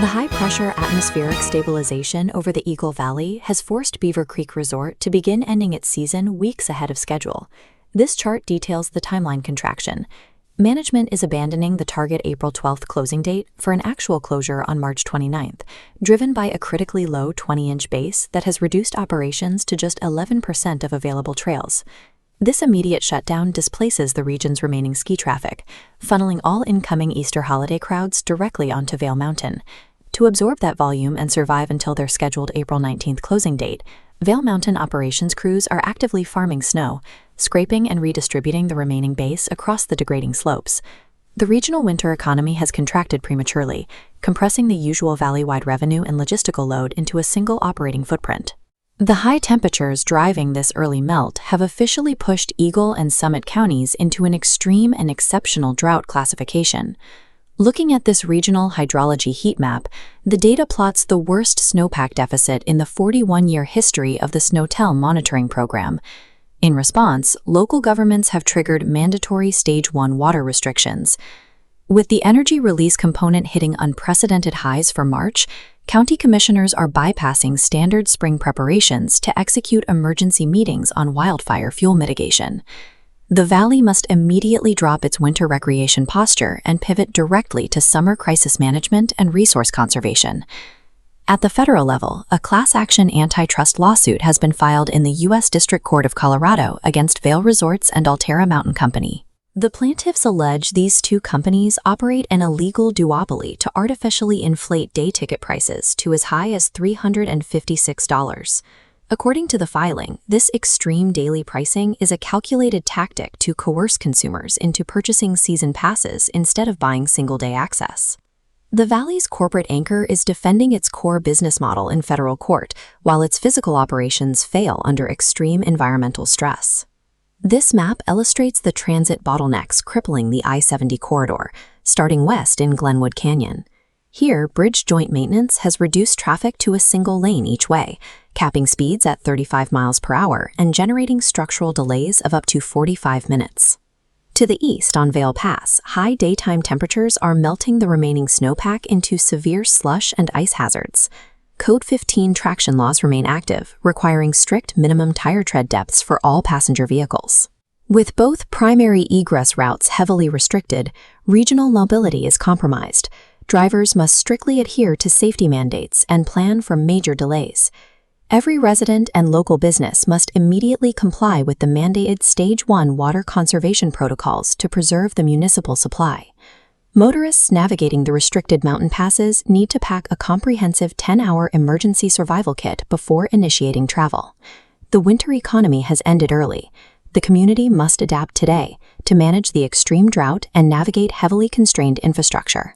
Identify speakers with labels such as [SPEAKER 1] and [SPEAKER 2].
[SPEAKER 1] The high-pressure atmospheric stabilization over the Eagle Valley has forced Beaver Creek Resort to begin ending its season weeks ahead of schedule. This chart details the timeline contraction. Management is abandoning the target April 12th closing date for an actual closure on March 29th, driven by a critically low 20-inch base that has reduced operations to just 11% of available trails. This immediate shutdown displaces the region's remaining ski traffic, funneling all incoming Easter holiday crowds directly onto Vail Mountain. To absorb that volume and survive until their scheduled April 19th closing date, Vail Mountain operations crews are actively farming snow, scraping and redistributing the remaining base across the degrading slopes. The regional winter economy has contracted prematurely, compressing the usual valley-wide revenue and logistical load into a single operating footprint. The high temperatures driving this early melt have officially pushed Eagle and Summit counties into an extreme and exceptional drought classification. Looking at this regional hydrology heat map, the data plots the worst snowpack deficit in the 41-year history of the SNOTEL monitoring program. In response, local governments have triggered mandatory Stage 1 water restrictions. With the energy release component hitting unprecedented highs for March, county commissioners are bypassing standard spring preparations to execute emergency meetings on wildfire fuel mitigation. The valley must immediately drop its winter recreation posture and pivot directly to summer crisis management and resource conservation. At the federal level, a class-action antitrust lawsuit has been filed in the U.S. District Court of Colorado against Vail Resorts and Alterra Mountain Company. The plaintiffs allege these two companies operate an illegal duopoly to artificially inflate day ticket prices to as high as $356. According to the filing, this extreme daily pricing is a calculated tactic to coerce consumers into purchasing season passes instead of buying single-day access. The Valley's corporate anchor is defending its core business model in federal court, while its physical operations fail under extreme environmental stress. This map illustrates the transit bottlenecks crippling the I-70 corridor, starting west in Glenwood Canyon. Here, bridge joint maintenance has reduced traffic to a single lane each way, capping speeds at 35 miles per hour and generating structural delays of up to 45 minutes. To the east on Vail Pass, high daytime temperatures are melting the remaining snowpack into severe slush and ice hazards. Code 15 traction laws remain active, requiring strict minimum tire tread depths for all passenger vehicles. With both primary egress routes heavily restricted, regional mobility is compromised. Drivers must strictly adhere to safety mandates and plan for major delays. Every resident and local business must immediately comply with the mandated Stage 1 water conservation protocols to preserve the municipal supply. Motorists navigating the restricted mountain passes need to pack a comprehensive 10-hour emergency survival kit before initiating travel. The winter economy has ended early. The community must adapt today to manage the extreme drought and navigate heavily constrained infrastructure.